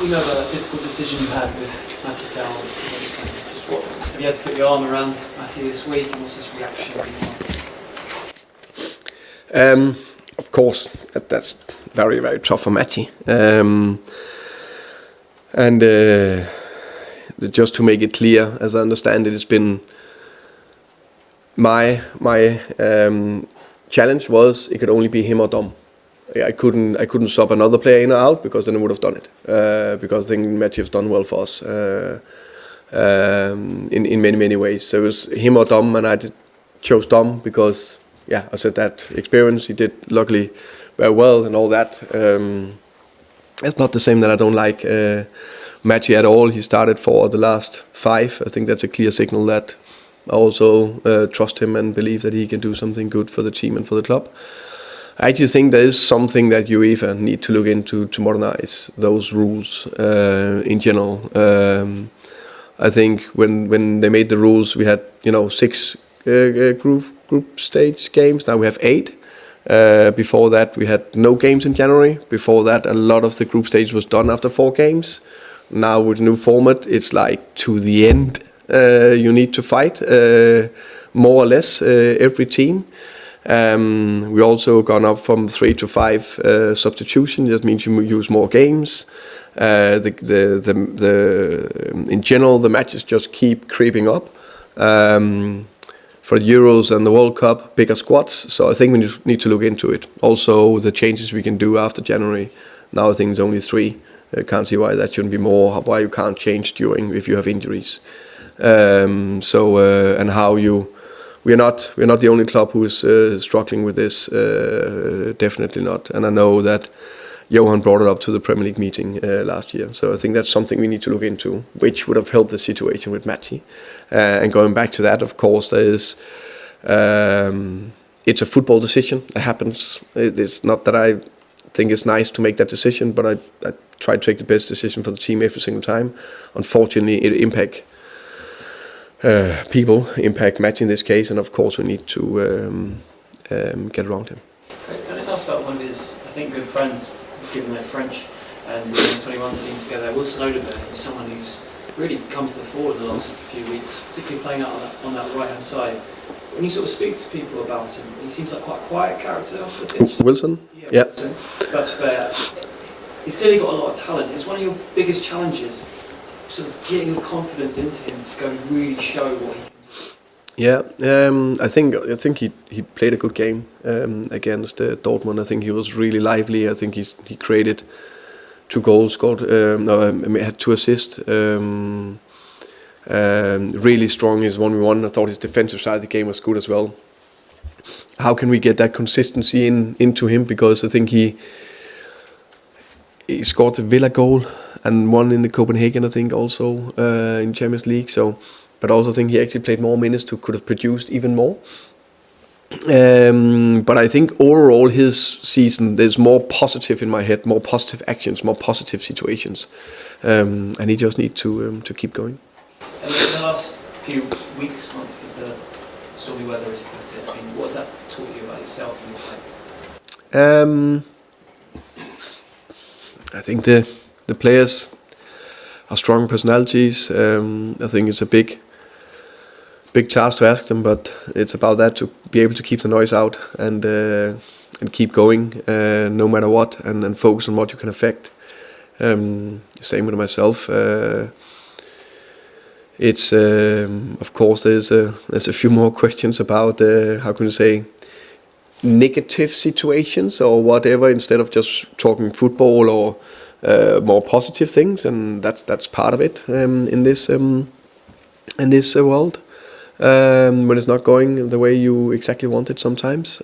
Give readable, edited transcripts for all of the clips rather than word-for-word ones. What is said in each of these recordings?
we know the difficult decision you had with Matty Tell. Just what have you had to put your arm around Matty this week, and what's his reaction been like? Of course, that's very, very tough for Matty. Just to make it clear, as I understand it, it's been my challenge was it could only be him or Dom. I couldn't swap another player in or out, because then I would have done it. Because I think Matty has done well for us in many ways. So it was him or Dom, and I chose Dom because I said that experience. He did luckily very well and all that. It's not the same that I don't like Matty at all. He started for the last 5. I think that's a clear signal that I also trust him and believe that he can do something good for the team and for the club. I actually think there is something that UEFA need to look into to modernize those rules in general. I think when they made the rules, we had 6 group stage games. Now we have 8. Before that, we had no games in January. Before that, a lot of the group stage was done after 4 games. Now with the new format, it's like to the end. You need to fight more or less every team. We also gone up from 3 to 5 substitution. That means you use more games. In general, the matches just keep creeping up. For the Euros and the World Cup, bigger squads. So I think we need to look into it. Also, the changes we can do after January. Now I think it's only 3. I can't see why that shouldn't be more. Why you can't change during if you have injuries. And how we're not the only club who is struggling with this. Definitely not. And I know that Johan brought it up to the Premier League meeting last year. So I think that's something we need to look into, which would have helped the situation with Matty. And going back to that, of course, there is it's a football decision. It happens. It's not that I think it's nice to make that decision, but I try to take the best decision for the team every single time. Unfortunately, it impacts people, impact Matty in this case, and of course we need to get around him. Can I just ask about one of his, I think, good friends, given they're French, and the 21 team together, Wilson Odobert is someone who's really come to the fore in the last few weeks, particularly playing out on that right-hand side. When you sort of speak to people about him, he seems like quite a quiet character off the pitch. Wilson? Yeah. Wilson. That's fair. He's clearly got a lot of talent. It's one of your biggest challenges, sort of getting the confidence into him to go and really show what he can do. Yeah, I think he played a good game against Dortmund. I think he was really lively. I think he created 2 goals, had 2 assists. Really strong his 1v1. I thought his defensive side of the game was good as well. How can we get that consistency into him? Because I think he scored a Villa goal and one in the Copenhagen, I think, also in Champions League. So, but also I think he actually played more minutes to could have produced even more. But I think overall his season, there's more positive in my head, more positive actions, more positive situations, and he just needs to keep going. And in the last few weeks, months with the stormy weather, as you put it, I mean, what has that taught you about yourself and your players? I think the players are strong personalities. I think it's a big task to ask them, but it's about that, to be able to keep the noise out and keep going no matter what, and focus on what you can affect. Same with myself. It's of course there's a few more questions about how can you say, negative situations or whatever, instead of just talking football or more positive things, and that's part of it in this world. When it's not going the way you exactly want it sometimes.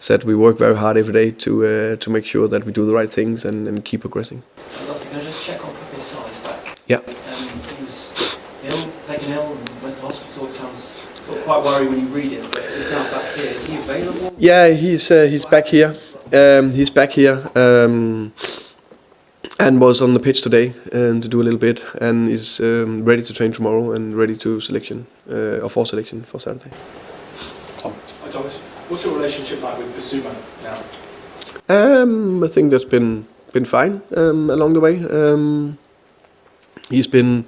Said we work very hard every day to make sure that we do the right things and keep progressing. Lastly, can I just check on Pepe's side back? Yeah. He was taken ill and went to hospital. It sounds quite worried when you read it, but he's now back here. Is he available? Yeah, he's back here. He's back here. And was on the pitch today to do a little bit, and is ready to train tomorrow and ready to selection for Saturday. Hi Thomas, what's your relationship like with Bisuma now? I think that's been fine along the way. He's been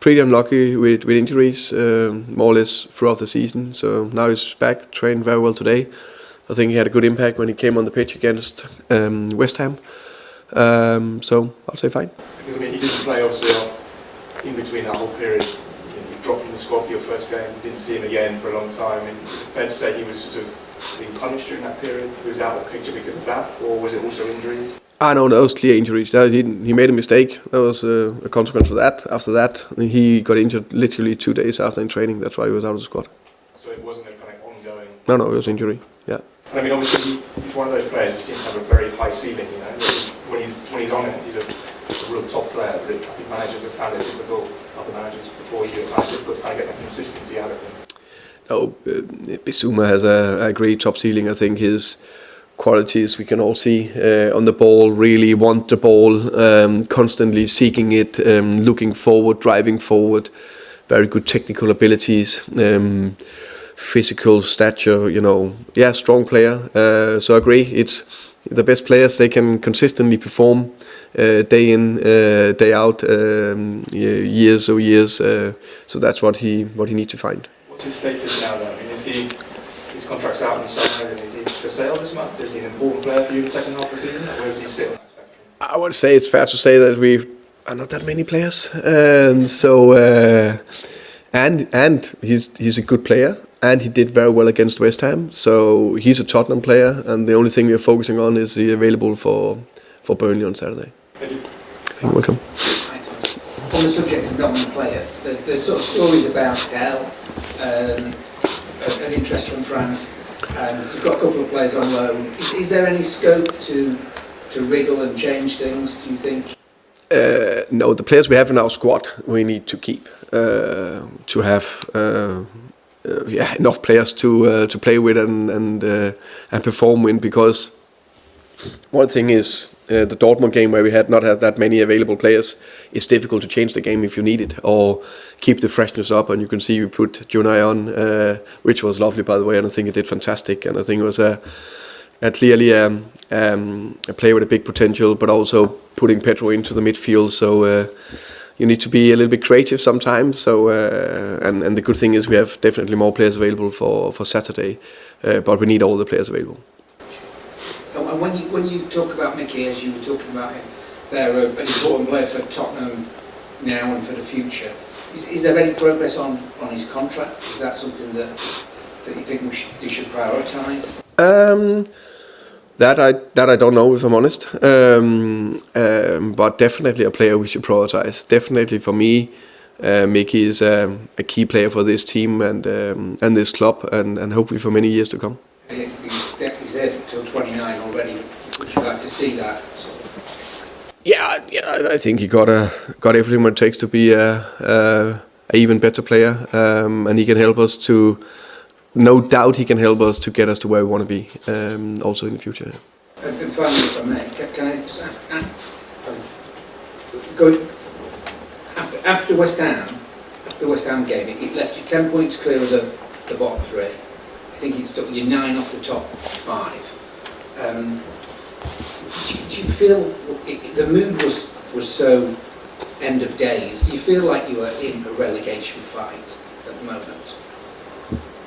pretty unlucky with injuries, more or less throughout the season. So now he's back, trained very well today. I think he had a good impact when he came on the pitch against West Ham. So I'll say fine. Because I mean, he didn't play obviously in between that whole period. You dropped from the squad for your first game, didn't see him again for a long time. I mean, is it fair to say he was sort of being punished during that period? He was out of the picture because of that, or was it also injuries? No, that was clear injuries. He made a mistake. That was a consequence of that. After that, he got injured literally 2 days after in training. That's why he was out of the squad. So it wasn't a kind of ongoing... No, it was injury, yeah. And I mean, obviously, he's one of those players who seems to have a very high ceiling, you know. When he's on it, he's a real top player, but I think managers have found it difficult, other managers before you have found it difficult to kind of get that consistency out of him. No, Bisuma has a great top ceiling. I think his qualities we can all see on the ball, really want the ball, constantly seeking it, looking forward, driving forward, very good technical abilities, physical stature, strong player. So I agree, it's the best players, they can consistently perform day in, day out, years or years. So that's what he needs to find. What's his status now though? I mean, his contract's out in the summer, and is he for sale this month? Is he an important player for you in the second half of the season? Or where does he sit on that spectrum? I would say it's fair to say that we are not that many players. And he's a good player, and he did very well against West Ham. So he's a Tottenham player, and the only thing we're focusing on is he available for Burnley on Saturday. Thank you. You're welcome. On the subject of not many players, there's sort of stories about Tel, an interest from France. You've got a couple of players on loan. Is there any scope to wriggle and change things, do you think? No, the players we have in our squad we need to keep to have enough players to play with and perform with, because one thing is the Dortmund game where we had not had that many available players. It's difficult to change the game if you need it or keep the freshness up. And you can see we put Junai on, which was lovely by the way, and I think it did fantastic. And I think it was clearly a player with a big potential, but also putting Pedro into the midfield. So you need to be a little bit creative sometimes. So and the good thing is we have definitely more players available for Saturday, but we need all the players available. And when you talk about Mickey, as you were talking about him, they're an important player for Tottenham now and for the future. Is there any progress on his contract? Is that something that you think you should prioritise? That I don't know, if I'm honest. But definitely a player we should prioritise. Definitely for me, Mickey is a key player for this team and this club, and hopefully for many years to come. He's there till 29 already. Would you like to see that sort of? Yeah, I think he got everything what it takes to be a even better player, and he can help us to. No doubt, he can help us to get us to where we want to be, also in the future. And finally, if I may, can I just ask? After the West Ham game, it left you 10 points clear of the bottom three. I think it's took you 9 off the top 5. Do you feel the mood was so end of days? Do you feel like you were in a relegation fight at the moment,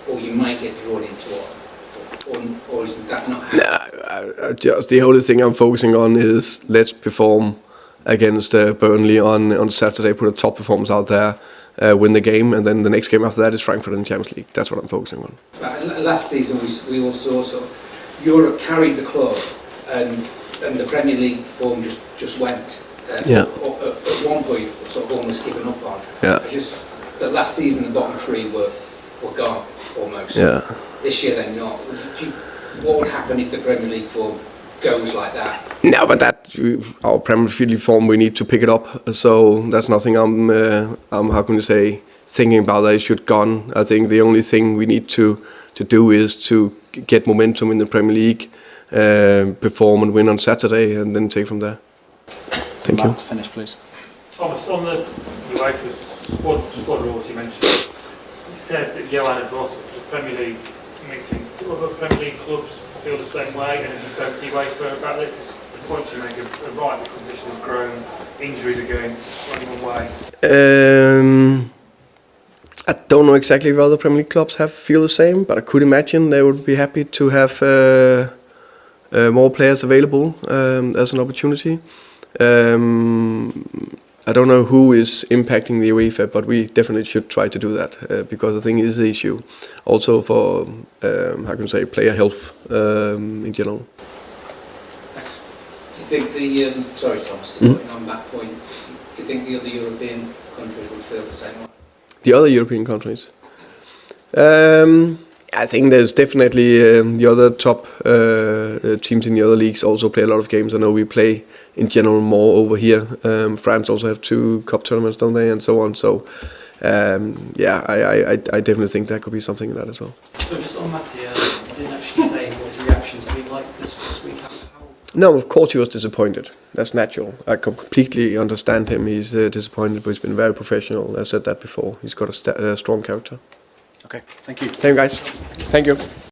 or you might get drawn into one, or is that not happening? Nah, just the only thing I'm focusing on is let's perform against Burnley on Saturday. Put a top performance out there. Win the game, and then the next game after that is Frankfurt in the Champions League. That's what I'm focusing on. Last season we all saw sort of Europe carried the club, and the Premier League form just went. At one point, sort of almost given up on. Yeah. But last season the bottom 3 were gone almost. Yeah. This year they're not. What would happen if the Premier League form goes like that? No, but our Premier League form, we need to pick it up. So that's nothing I'm how can you say, thinking about that it should gone. I think the only thing we need to do is to get momentum in the Premier League, perform and win on Saturday, and then take from there. Thank you. To finish, please. Thomas, on the UEFA squad rules you mentioned, you said that Johan had brought up the Premier League meeting. Do other Premier League clubs feel the same way, and just over to you about it? 'Cause the points you make are right. The competition has grown, injuries are going one way. I don't know exactly if other Premier League clubs feel the same, but I could imagine they would be happy to have more players available as an opportunity. I don't know who is impacting the UEFA, but we definitely should try to do that because I think it is an issue. Also for, how can I say, player health in general. Do you think sorry Thomas, to put on that point, do you think the other European countries would feel the same way? The other European countries? I think there's definitely the other top teams in the other leagues also play a lot of games. I know we play in general more over here. France also have 2 cup tournaments, don't they, and so on. So I definitely think that could be something in that as well. So just on Matty, you didn't actually say what his reactions have been like this week. How? No, of course he was disappointed. That's natural. I completely understand him. He's disappointed, but he's been very professional. I've said that before. He's got a strong character. Okay, thank you. Thank you, guys. Thank you.